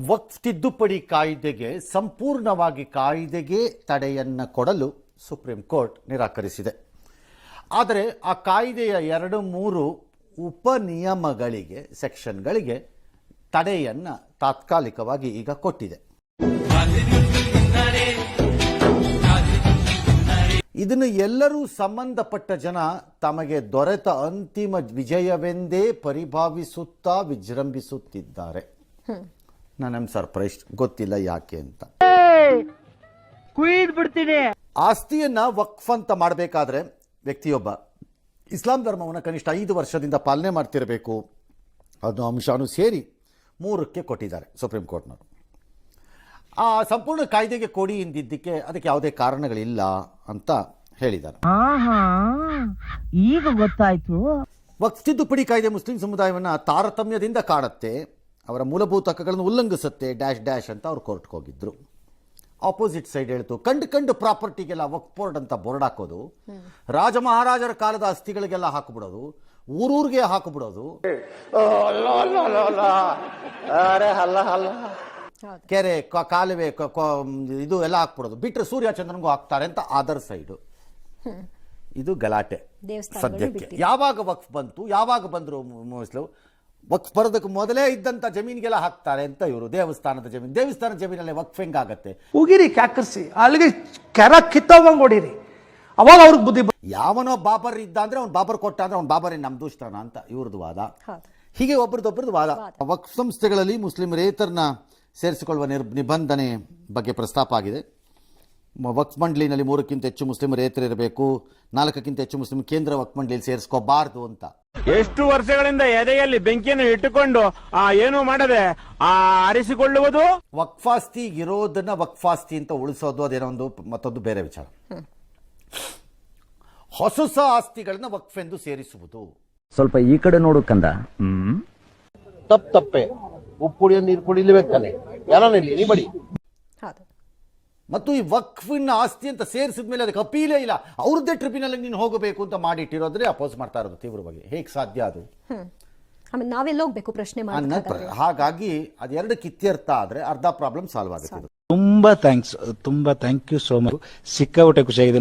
ವಕ್ಫ್ ತಿದ್ದುಪಡಿ ಕಾಯ್ದೆಗೆ ಸಂಪೂರ್ಣವಾಗಿ ಕಾಯ್ದೆಗೆ ತಡೆಯನ್ನು ಕೊಡಲು ಸುಪ್ರೀಂ ಕೋರ್ಟ್ ನಿರಾಕರಿಸಿದೆ. ಆದರೆ ಆ ಕಾಯ್ದೆಯ 2-3 ಉಪನಿಯಮಗಳಿಗೆ ಸೆಕ್ಷನ್ಗಳಿಗೆ ತಡೆಯನ್ನು ತಾತ್ಕಾಲಿಕವಾಗಿ ಈಗ ಕೊಟ್ಟಿದೆ. ಇದನ್ನು ಎಲ್ಲರೂ ಸಂಬಂಧಪಟ್ಟ ಜನ ತಮಗೆ ದೊರೆತ ಅಂತಿಮ ವಿಜಯವೆಂದೇ ಪರಿಭಾವಿಸುತ್ತಾ ವಿಜೃಂಭಿಸುತ್ತಿದ್ದಾರೆ. ನಾನು ಸರ್ಪ್ರೈಸ್, ಗೊತ್ತಿಲ್ಲ ಯಾಕೆ ಅಂತ. ಆಸ್ತಿಯನ್ನ ವಕ್ಫ್ ಅಂತ ಮಾಡಬೇಕಾದ್ರೆ ವ್ಯಕ್ತಿಯೊಬ್ಬ ಇಸ್ಲಾಂ ಧರ್ಮವನ್ನು ಕನಿಷ್ಠ 5 ವರ್ಷದಿಂದ ಪಾಲನೆ ಮಾಡ್ತಿರಬೇಕು ಅನ್ನೋ ಅಂಶನೂ ಸೇರಿ 3ಕ್ಕೆ ಕೊಟ್ಟಿದ್ದಾರೆ ಸುಪ್ರೀಂ ಕೋರ್ಟ್ನವರು. ಆ ಸಂಪೂರ್ಣ ಕಾಯ್ದೆಗೆ ಕೊಡಿ ಎಂದಿದ್ದಕ್ಕೆ ಅದಕ್ಕೆ ಯಾವುದೇ ಕಾರಣಗಳಿಲ್ಲ ಅಂತ ಹೇಳಿದ್ದಾರೆ. ಈಗ ಗೊತ್ತಾಯ್ತು. ವಕ್ಫ್ ತಿದ್ದುಪಡಿ ಕಾಯ್ದೆ ಮುಸ್ಲಿಂ ಸಮುದಾಯವನ್ನು ತಾರತಮ್ಯದಿಂದ ಕಾಡುತ್ತೆ, ಅವರ ಮೂಲಭೂತ ಹಕ್ಕುಗಳನ್ನು ಉಲ್ಲಂಘಿಸುತ್ತೆ ಡ್ಯಾಶ್ ಅಂತ ಅವ್ರು ಕೋರ್ಟ್ಗೆ ಹೋಗಿದ್ರು. ಆಪೋಸಿಟ್ ಸೈಡ್ ಹೇಳ್ತು, ಕಂಡು ಪ್ರಾಪರ್ಟಿಗೆಲ್ಲ ವಕ್ಫ್ ಬೋರ್ಡ್ ಅಂತ ಬೋರ್ಡ್ ಹಾಕೋದು, ರಾಜ ಮಹಾರಾಜರ ಕಾಲದ ಆಸ್ತಿಗಳಿಗೆಲ್ಲ ಹಾಕಿಬಿಡೋದು, ಊರೂರಿಗೆ ಹಾಕಿಬಿಡೋದು, ಕೆರೆ ಕಾಲುವೆ ಇದು ಎಲ್ಲ ಹಾಕ್ಬಿಡೋದು, ಬಿಟ್ಟರೆ ಸೂರ್ಯ ಚಂದ್ರನಿಗೂ ಹಾಕ್ತಾರೆ ಅಂತ ಅದರ್ ಸೈಡು. ಇದು ಗಲಾಟೆ ಸದ್ಯಕ್ಕೆ. ಯಾವಾಗ ವಕ್ಫ್ ಬಂತು, ಯಾವಾಗ ಬಂದರು ಮುಸ್ಲಿಂ, ವಕ್ಫ್ ಬರೋದಕ್ಕೆ ಮೊದಲೇ ಇದ್ದಂತ ಜಮೀನಿಗೆಲ್ಲ ಹಾಕ್ತಾರೆ ಅಂತ ಇವರು. ದೇವಸ್ಥಾನದ ಜಮೀನಲ್ಲಿ ವಕ್ಫ್ ಹೆಂಗಾಗತ್ತೆ? ಉಗಿರಿ ಕ್ಯಾಕರ್ಸಿ ಅಲ್ಲಿಗೆ ಕೆರ ಕಿತ್ತೋಗಂಗ್ ಹೊಡೀರಿ, ಅವಾಗ ಅವ್ರಿಗೆ ಬುದ್ಧಿ. ಯಾವನೋ ಬಾಬರ್ ಇದ್ದ ಅಂದ್ರೆ ಅವ್ನು ಬಾಬರ್ ಕೊಟ್ಟ ಅಂದ್ರೆ ಅವ್ನು ಬಾಬರೇ ನಮ್ ದೂಷ್ಟಾನ ಅಂತ ಇವ್ರದ್ದು ವಾದ. ಹೀಗೆ ಒಬ್ಬರದೊಬ್ಬರದ್ದು ವಾದ. ವಕ್ಫ್ ಸಂಸ್ಥೆಗಳಲ್ಲಿ ಮುಸ್ಲಿಮರೇತರನ್ನ ಸೇರಿಸಿಕೊಳ್ಳುವ ನಿಬಂಧನೆ ಬಗ್ಗೆ ಪ್ರಸ್ತಾಪ ಆಗಿದೆ. ವಕ್ಫ್ ಮಂಡಳಿನಲ್ಲಿ 3ಕ್ಕಿಂತ ಹೆಚ್ಚು ಮುಸ್ಲಿಮರೇತರಿರಬೇಕು, 4ಕ್ಕಿಂತ ಹೆಚ್ಚು ಮುಸ್ಲಿಂ ಕೇಂದ್ರ ವಕ್ಫ್ ಮಂಡಳಿಯಲ್ಲಿ ಸೇರಿಸ್ಕೋಬಾರ್ದು ಅಂತ. ಎಷ್ಟು ವರ್ಷಗಳಿಂದ ಎದೆಯಲ್ಲಿ ಬೆಂಕಿಯನ್ನು ಇಟ್ಟುಕೊಂಡು ಏನು ಮಾಡದೆ ಆರಿಸಿಕೊಳ್ಳುವುದು. ವಕ್ಫಾಸ್ತಿ ಇರೋದನ್ನ ವಕ್ಫಾಸ್ತಿ ಅಂತ ಉಳಿಸೋದು ಅದೇನೋ ಮತ್ತೊಂದು ಬೇರೆ ವಿಚಾರ. ಹೊಸ ಆಸ್ತಿಗಳನ್ನ ವಕ್ಫ್ ಎಂದು ಸೇರಿಸುವುದು. ಸ್ವಲ್ಪ ಈ ಕಡೆ ನೋಡು ಕಂದ. ತಪ್ಪೆ ಉಪ್ಪು ಕುಡಿಯೋ ನೀರು ಕುಡಿಲೇಬೇಕಲ್ಲ, ಯಾರ ಬಡಿ. ಮತ್ತು ಈ ವಕ್ಫಿನ ಆಸ್ತಿ ಅಂತ ಸೇರಿಸಿದ ಮೇಲೆ ಅದಕ್ಕೆ ಅಪೀಲೇ ಇಲ್ಲ, ಅವ್ರದ್ದೇ ಟ್ರಿಬ್ಯುನಲ್ ನೀನು ಹೋಗಬೇಕು ಅಂತ ಮಾಡಿಟ್ಟಿರೋದ್ರೆ ಅಪೋಸ್ ಮಾಡ್ತಾ ಇರೋದು ತೀವ್ರವಾಗಿ. ಹೇಗೆ ಸಾಧ್ಯ ಅದು? ನಾವೆಲ್ಲ ಹೋಗ್ಬೇಕು ಪ್ರಶ್ನೆ. ಹಾಗಾಗಿ ಅದೆರಡಕ್ಕೆ ಇತ್ಯರ್ಥ ಆದ್ರೆ ಅರ್ಧ ಪ್ರಾಬ್ಲಮ್ ಸಾಲ್ವ್ ಆಗುತ್ತೆ. ತುಂಬಾ ಥ್ಯಾಂಕ್ ಯು ಸೋ ಮಚ್. ಸಿಕ್ಕಾಪಟ್ಟೆ ಖುಷಿಯಾಗಿದೆ.